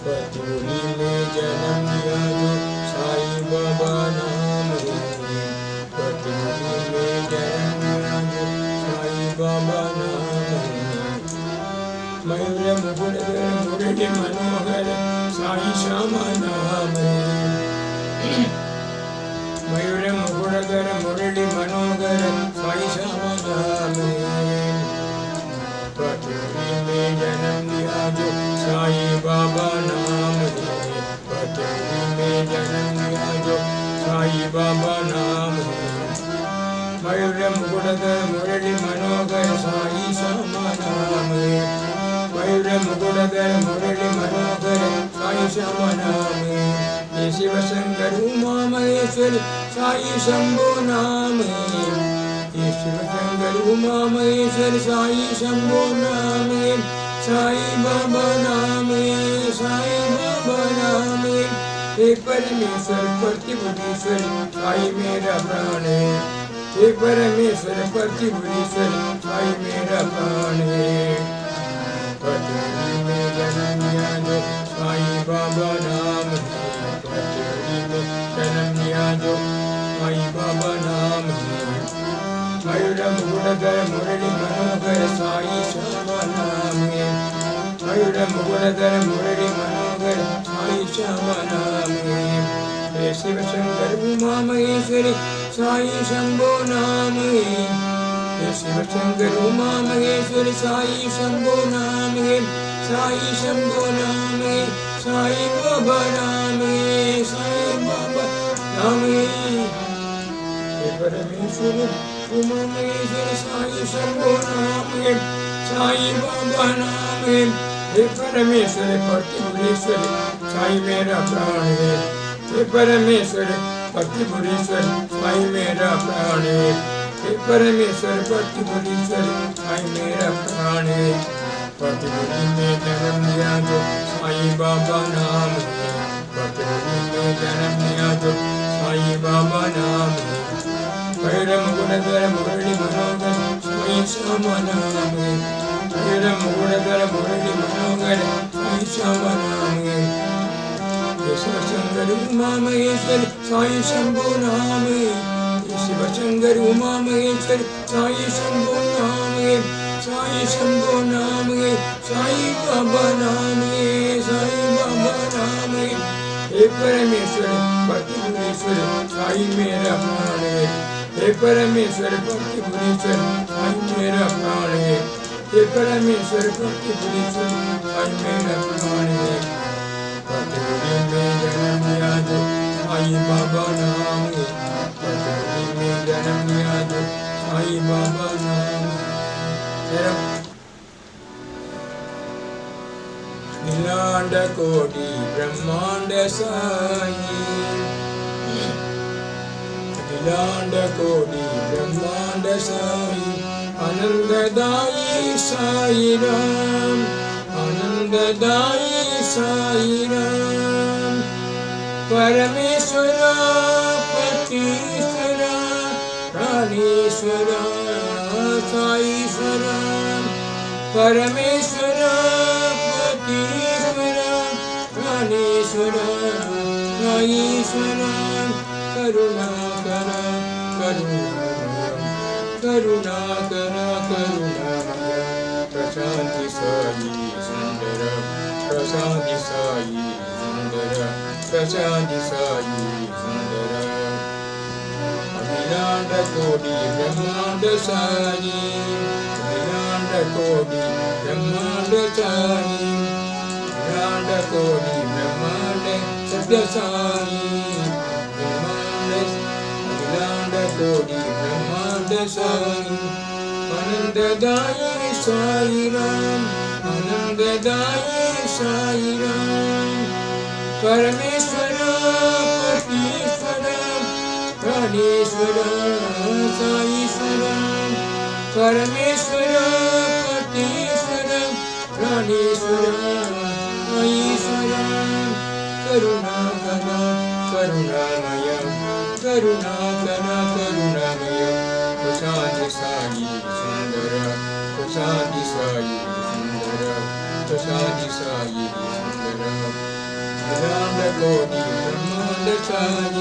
पतुरी में जन्म लिया जो साईं बाबा नाम है। पतुरी में जन्म लिया जो साईं बाबा नाम है। मयूर मुकुट मुरली मनोहर साईं श्यामा नाम है। मयूर मुकुट मुरली मनोहर साईं श्यामा नाम है। पतुरी में जन्म लिया जो साईं बाबा नाम है। पतुरी में जन्म लिया जो साईं बाबा नाम है। मयूर मुकुट मुरली मनोहर साईं श्यामा नाम है। मयूर मुकुट मुरली मनोहर साईं श्यामा नाम है। ये शिव शंकर उमा महेश्वरी साईं शंभो नाम है। ये शिव शंकर उमा महेश्वरी साईं शंभो नाम है। साईं बाबा नाम है। साईं बाबा नाम है। हे परमेश्वर प्रतिभुरीश्वर साईं मेरा प्राण है। हे परमेश्वर प्रतिभुरीश्वर साईं मेरा प्राण है। पतुरी में जन्म लिया जो साईं बाबा नाम है। पतुरी में जन्म लिया जो साईं बाबा नाम है। मयूर मुकुट मुरली मनोहर साईं श्यामा नाम है। मयूर मुकुट मुरली मनोहर साईं श्यामा नाम है। हे शिव शंकर उमा महेश्वरी साईं शंभो नाम है। हे शिव शंकर उमा महेश्वरी साईं शंभो नाम है। साईं शंभो नाम है। साईं बाबा नाम है। साईं बाबा नाम है। हे परमेश्वर उमा महेश्वरी साईं शंभो नाम है। साईं बाबा नाम है। हे परमेश्वर प्रतिभुरेश्वर साईं मेरा प्राण है। हे परमेश्वर प्रतिभुरेश्वर साईं मेरा प्राण है। हे परमेश्वर प्रतिभुरेश्वर साईं मेरा प्राण है। पतुरी में जन्म लिया जो साईं बाबा नाम है। पतुरी में जन्म लिया जो साईं बाबा नाम है। मयूर मुकुट मुरली मनोहर साईं श्यामा नाम है। मयूर मुकुट मुरली मनोहर साईं श्यामा नाम है। शिव शंकर उमा महेश्वरी साईं शंभो नाम है। शिव शंकर उमा महेश्वरी साईं शंभो नाम है। साईं शंभो नाम है। साईं बाबा नाम है। साईं बाबा नाम है। हे परमेश्वर प्रतिभुरेश्वर साईं मेरा प्राण है। हे परमेश्वर प्रतिभुरेश्वर साईं मेरा प्राण है। हे परमेश्वर प्रतिभुरेश्वर साईं मेरा प्राण है। पतुरी में जन्म लिया जो साईं बाबा नाम है। पतुरी में जन्म लिया जो साईं बाबा नाम है। अखिलांड कोटि ब्रह्मांड साईं। अखिलांड कोटि ब्रह्मांड साईं आनंददायी साईं राम। आनंददायी साईं राम। परमेश्वर पतीश्वर प्राणेश्वर साईश्वर। परमेश्वर पतीश्वर प्राणेश्वर साईश्वर। करुणाकर करुणामय करुणाकर करुणामय प्रशांति साई सुंदर। प्रशांति साई सुंदर। प्रशांति साई सुंदर। अखिलांड कोटि ब्रह्मांड साईं। अखिलांड कोटि ब्रह्मांड साईं। अखिलांड कोटि ब्रह्मांड सत्य साईं। अखिलांड कोटि ब्रह्मांड साईं आनंददायी साईं राम। आनंददायी साईं राम। परमेश्वर पतीश्वर प्राणेश्वर साईश्वर। परमेश्वर पतीश्वर प्राणेश्वर साईश्वर। करुणाकर करुणामय करुणाकर करुणामय प्रशांति साई सुंदर। प्रशांति साई सुंदर। प्रशांति साई सुंदर। Ananda Kodi Brahmanda Sai,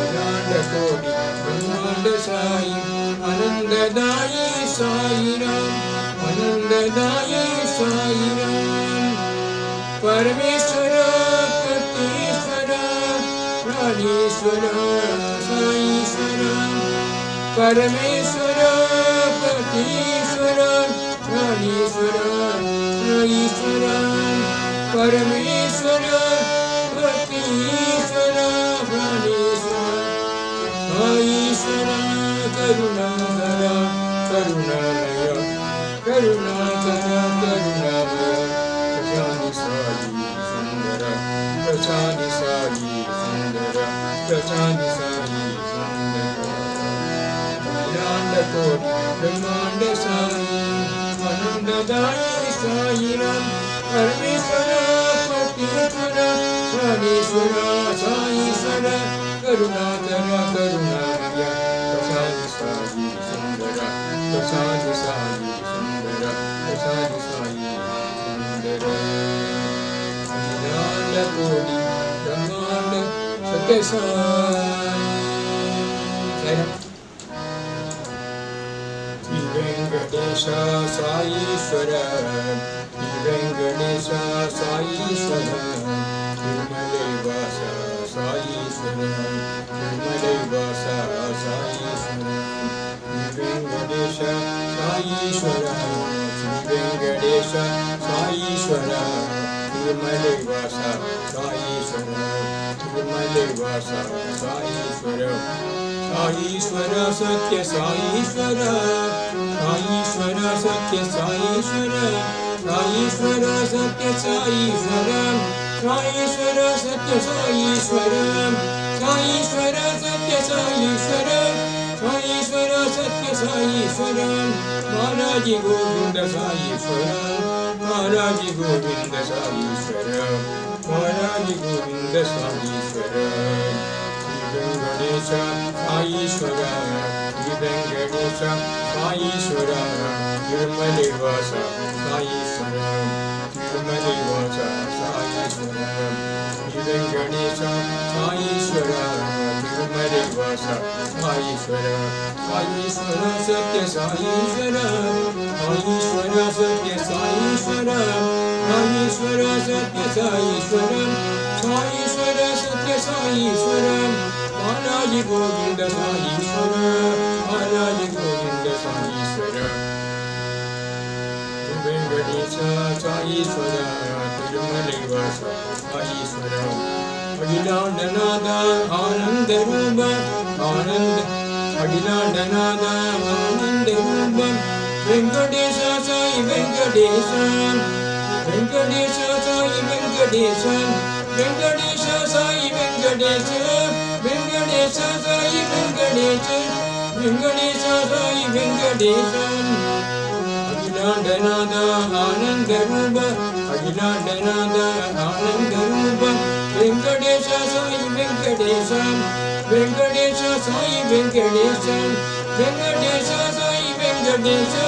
Ananda Kodi Brahmanda Sai, Ananda Dayi Sai Ram, Ananda Dayi Sai Ram, Parameshwara Katishwara, Pranishwara Sai Swaram, Parameshwara Katishwara, Pranishwara Sai Swaram, Parameshwara Katishwara, Pranishwara Sai Swaram, Karunakara Karunalaya, Karunakara Karunalaya, Prachani Sai Sundara, Prachani Sai Sundara, Prachani Sai Sundara. Ananda Kodi Brahmanda Sai, Ananda Dayi Sai Ram, Parameshwara Katishwara, Pranishwara Sai Swaram, Karunakara Karunalaya, Prachani Sai Sundara, Prachani Sai Sundara, Prachani Sai Sundara. Ananda Kodi Brahmanda Satya Sai. Venkatesha Sai Swaram, Venkatesha Sai Swaram, Tirumalaivasa Sai Swaram, Tirumalaivasa Sai Swaram, Venkatesha Sai Swaram, Venkatesha Sai Swaram, Tirumalaivasa Sai Swaram, Tirumalaivasa Sai Swaram. Sai Swara Satya Sai Swara, Sai Swara Satya Sai Swara, Sai Swara Satya Sai Swara, Sai Swara Satya Sai Swara, Sai Swara Satya Sai Swara, Sai Swara Satya Sai Swara, Maharaji Govinda Sai Swara, Maharaji Govinda Sai Swara, Maharaji Govinda Sai Swara. Venkatesha Sai Swara, Venkatesha Sai Swara, Tirumalaivasa Sai Swaram, Tirumalaivasa Sai Swaram, Venkatesha Sai Swara, Tirumalaivasa Sai Swaram, Sai Swara Satya Sai Swara, Sai Swara Satya Sai Swara, Sai Swara Satya Sai Swaram, Sai Swara Satya Sai Swaram. Maharaji Govinda Sai Swaram, Maharaji Govinda Sai Swaram. Venkatesha Sai Swaram, Tirumalaivasa Sai Swaram. Agilandanada Ananda Rupa, Ananda Agilandanada Ananda Rupa, Venkatesha Sai Venkatesha, Venkatesha Sai Venkatesha, Venkatesha Sai Venkatesha, Venkatesha Sai Venkatesha, Venkatesha Sai Venkatesha. Agilandanada Ananda Rupa, Agilandanada Ananda Rupa, Venkatesha Sai Venkatesha, Venkatesha Sai Venkatesha, Venkatesha Sai Venkatesha,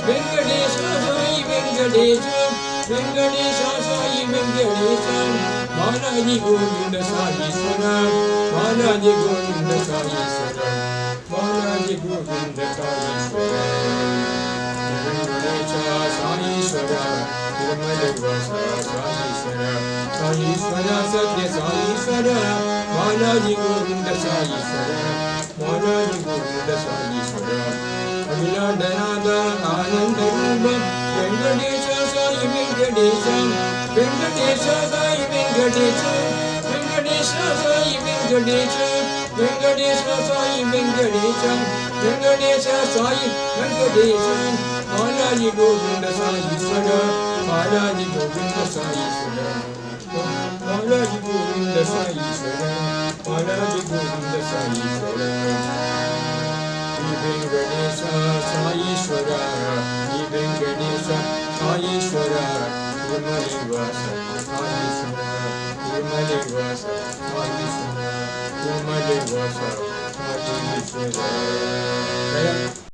Venkatesha Sai Venkatesha, Venkatesha Sai Venkatesha. Maharaji Govinda Sai Swaram, Maharaji Govinda Sai Swaram, Maharaji Govinda Sai Swaram. Venkatesha Sai Swaram, Tirumalaivasa Sai Swaram, Sai Swara Satya Sai Swaram, Maharaji Govinda Sai Swaram, Maharaji Govinda Sai Swaram. Agilandanada Ananda Rupa, Venkatesha Sai Venkatesha, Venkatesha Sai Venkatesha, Venkatesha Sai Venkatesha, Venkatesha Sai Venkatesha, Venkatesha Sai Venkatesha. Maharaji Govinda Sai Swaram, Maharaji Govinda Sai Swaram, Maharaji Govinda Sai Swaram, Maharaji Govinda Sai Swaram. Venkatesha Sai Swaram, Venkatesha Sai Swaram, Tirumalaivasa Sai Swaram, Tirumalaivasa Sai Swaram, Tirumalaivasa Sai Swaram.